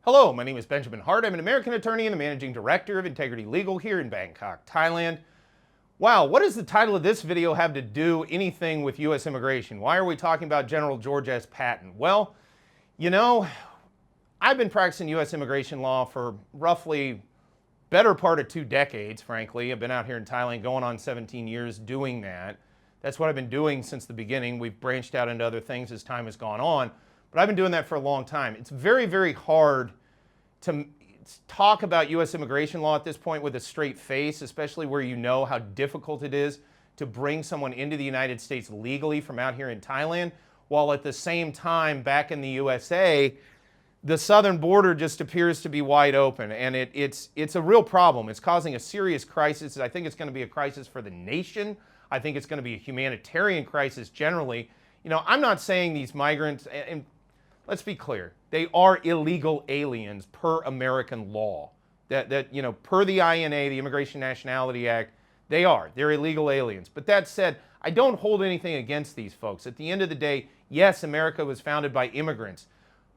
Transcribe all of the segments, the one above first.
Hello, my name is Benjamin Hart. I'm an American attorney and the managing director of Integrity Legal here in Bangkok, Thailand. Wow, what does the title of this video have to do anything with U.S. immigration? Why are we talking about General George S. Patton? Well, you know, I've been practicing U.S. immigration law for roughly better part of 2 decades, frankly. I've been out here in Thailand going on 17 years doing that. That's what I've been doing since the beginning. We've branched out into other things as time has gone on. But I've been doing that for a long time. It's very, very hard to talk about U.S. immigration law at this point with a straight face, especially where you know how difficult it is to bring someone into the United States legally from out here in Thailand, while at the same time back in the USA, the southern border just appears to be wide open, and it's a real problem. It's causing a serious crisis. I think it's going to be a crisis for the nation. I think it's going to be a humanitarian crisis generally. You know, I'm not saying these migrants, and let's be clear, they are illegal aliens per American law. That you know, per the INA, the Immigration Nationality Act, they're illegal aliens. But that said, I don't hold anything against these folks. At the end of the day, yes, America was founded by immigrants.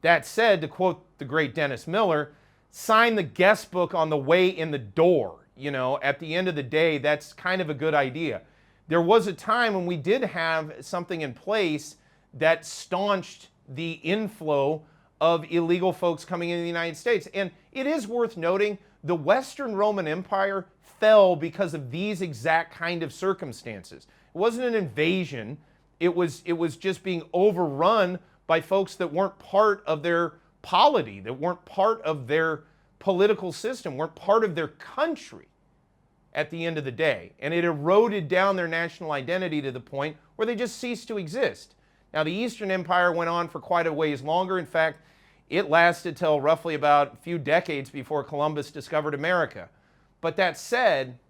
That said, to quote the great Dennis Miller, sign the guest book on the way in the door. You know, at the end of the day, that's kind of a good idea. There was a time when we did have something in place that staunched the inflow of illegal folks coming into the United States. And it is worth noting, the Western Roman Empire fell because of these exact kind of circumstances. It wasn't an invasion. It was just being overrun by folks that weren't part of their polity, that weren't part of their political system, weren't part of their country at the end of the day. And it eroded down their national identity to the point where they just ceased to exist. Now, the Eastern Empire went on for quite a ways longer. In fact, it lasted till roughly about a few decades before Columbus discovered America. But that said,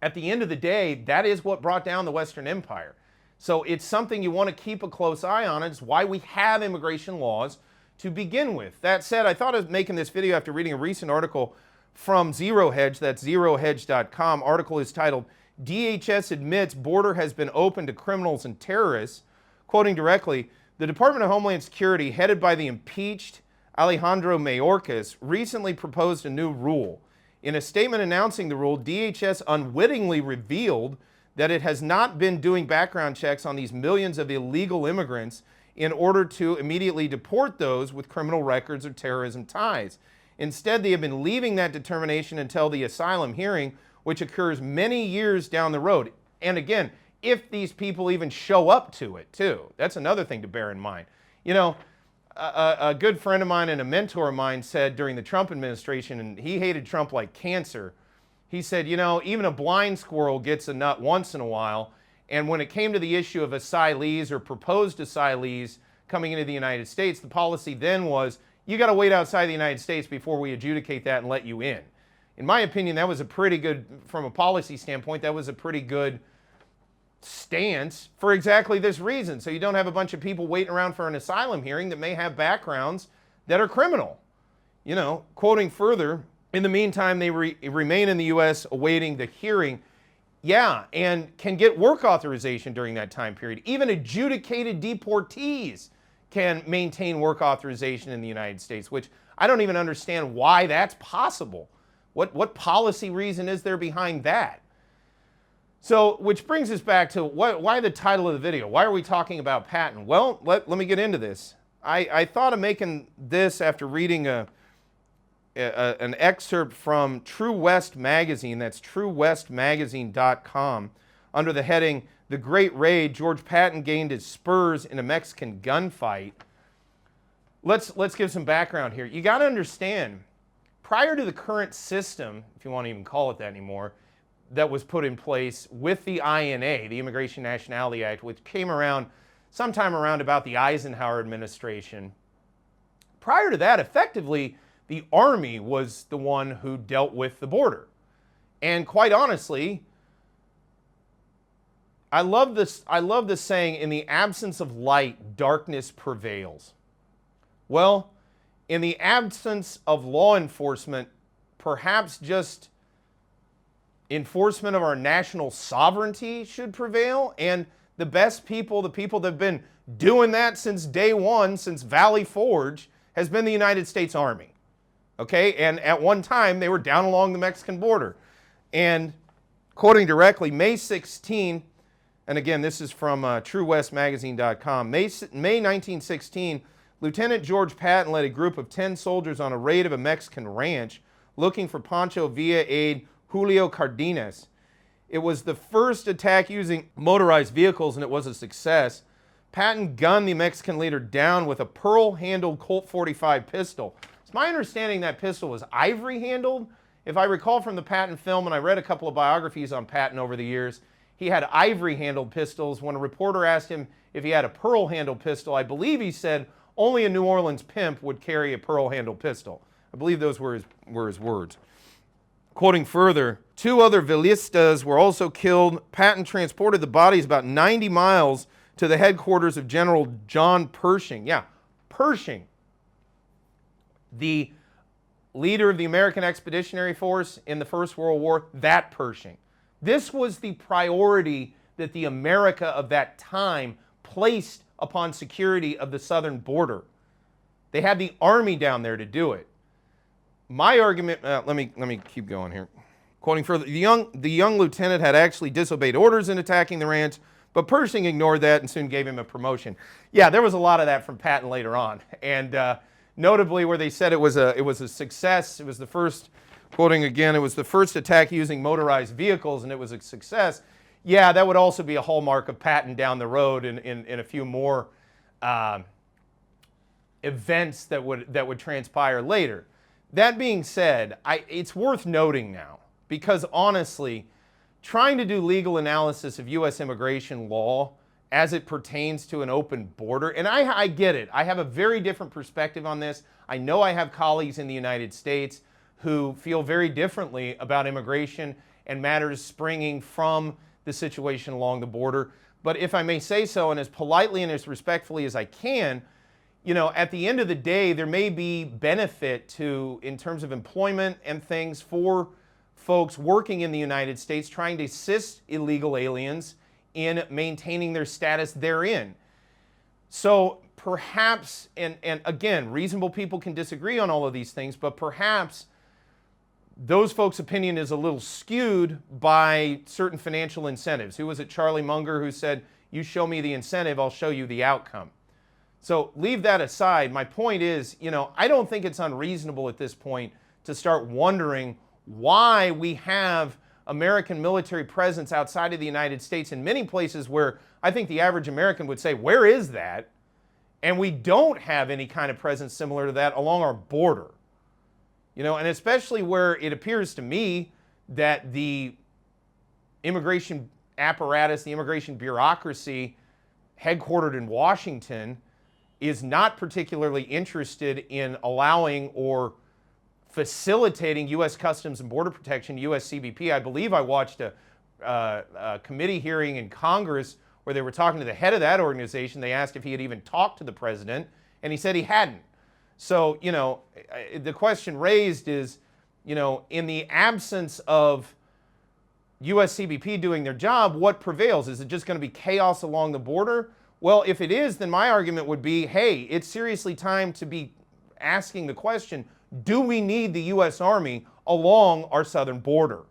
at the end of the day, that is what brought down the Western Empire. So it's something you want to keep a close eye on. It's why we have immigration laws to begin with. That said, I thought of making this video after reading a recent article from Zero Hedge, that's zerohedge.com. Article is titled, DHS Admits Border Has Been Opened to Criminals and Terrorists. Quoting directly, the Department of Homeland Security, headed by the impeached Alejandro Mayorkas, recently proposed a new rule. In a statement announcing the rule, DHS unwittingly revealed that it has not been doing background checks on these millions of illegal immigrants in order to immediately deport those with criminal records or terrorism ties. Instead, they have been leaving that determination until the asylum hearing, which occurs many years down the road. And again, if these people even show up to it, too. That's another thing to bear in mind. You know, a good friend of mine and a mentor of mine said during the Trump administration, and he hated Trump like cancer, he said, you know, even a blind squirrel gets a nut once in a while, and when it came to the issue of asylees or proposed asylees coming into the United States, the policy then was, you got to wait outside the United States before we adjudicate that and let you in. In my opinion, that was a pretty good, from a policy standpoint, that was a pretty good stance for exactly this reason. So you don't have a bunch of people waiting around for an asylum hearing that may have backgrounds that are criminal. You know, quoting further, in the meantime, they remain in the U.S. awaiting the hearing, yeah, and can get work authorization during that time period. Even adjudicated deportees can maintain work authorization in the United States, which I don't even understand why that's possible. What policy reason is there behind that? So, which brings us back to why the title of the video. Why are we talking about Patton? Well, let me get into this. I thought of making this after reading an excerpt from True West Magazine. That's truewestmagazine.com. Under the heading, The Great Raid, George Patton Gained His Spurs in a Mexican Gunfight. Let's give some background here. You got to understand, prior to the current system, if you want to even call it that anymore, that was put in place with the INA, the Immigration Nationality Act, which came around sometime around about the Eisenhower administration. Prior to that, effectively, the Army was the one who dealt with the border. And quite honestly, I love this saying, in the absence of light, darkness prevails. Well, in the absence of law enforcement, perhaps just enforcement of our national sovereignty should prevail, and the best people, the people that have been doing that since day one, since Valley Forge, has been the United States Army. Okay, and at one time they were down along the Mexican border. And quoting directly, May 16, and again, this is from TrueWestMagazine.com, May 1916, Lieutenant George Patton led a group of 10 soldiers on a raid of a Mexican ranch looking for Pancho Villa aide Julio Cardenas. It was the first attack using motorized vehicles, and it was a success. Patton gunned the Mexican leader down with a pearl-handled Colt 45 pistol. It's my understanding that pistol was ivory-handled. If I recall from the Patton film, and I read a couple of biographies on Patton over the years, he had ivory-handled pistols. When a reporter asked him if he had a pearl-handled pistol, I believe he said only a New Orleans pimp would carry a pearl-handled pistol. I believe those were his words. Quoting further, 2 other Villistas were also killed. Patton transported the bodies about 90 miles to the headquarters of General John Pershing. Yeah, Pershing, the leader of the American Expeditionary Force in the First World War, that Pershing. This was the priority that the America of that time placed upon security of the southern border. They had the army down there to do it. My argument, let me keep going here. Quoting further, the young lieutenant had actually disobeyed orders in attacking the ranch, but Pershing ignored that and soon gave him a promotion. Yeah, there was a lot of that from Patton later on, and notably where they said it was a success. It was the first, quoting again, it was the first attack using motorized vehicles, and it was a success. Yeah, that would also be a hallmark of Patton down the road in a few more events that would transpire later. That being said, it's worth noting now, because honestly, trying to do legal analysis of U.S. immigration law as it pertains to an open border, and I get it. I have a very different perspective on this. I know I have colleagues in the United States who feel very differently about immigration and matters springing from the situation along the border. But if I may say so, and as politely and as respectfully as I can, you know, at the end of the day, there may be benefit to, in terms of employment and things, for folks working in the United States trying to assist illegal aliens in maintaining their status therein. So perhaps, and again, reasonable people can disagree on all of these things, but perhaps those folks' opinion is a little skewed by certain financial incentives. Who was it, Charlie Munger, who said, "You show me the incentive, I'll show you the outcome." So leave that aside. My point is, you know, I don't think it's unreasonable at this point to start wondering why we have American military presence outside of the United States in many places where I think the average American would say, where is that? And we don't have any kind of presence similar to that along our border. You know, and especially where it appears to me that the immigration apparatus, the immigration bureaucracy headquartered in Washington is not particularly interested in allowing or facilitating U.S. Customs and Border Protection, U.S. CBP. I believe I watched a committee hearing in Congress where they were talking to the head of that organization. They asked if he had even talked to the president, and he said he hadn't. So, you know, the question raised is, you know, in the absence of U.S. CBP doing their job, what prevails? Is it just going to be chaos along the border? Well, if it is, then my argument would be, hey, it's seriously time to be asking the question, do we need the U.S. Army along our southern border?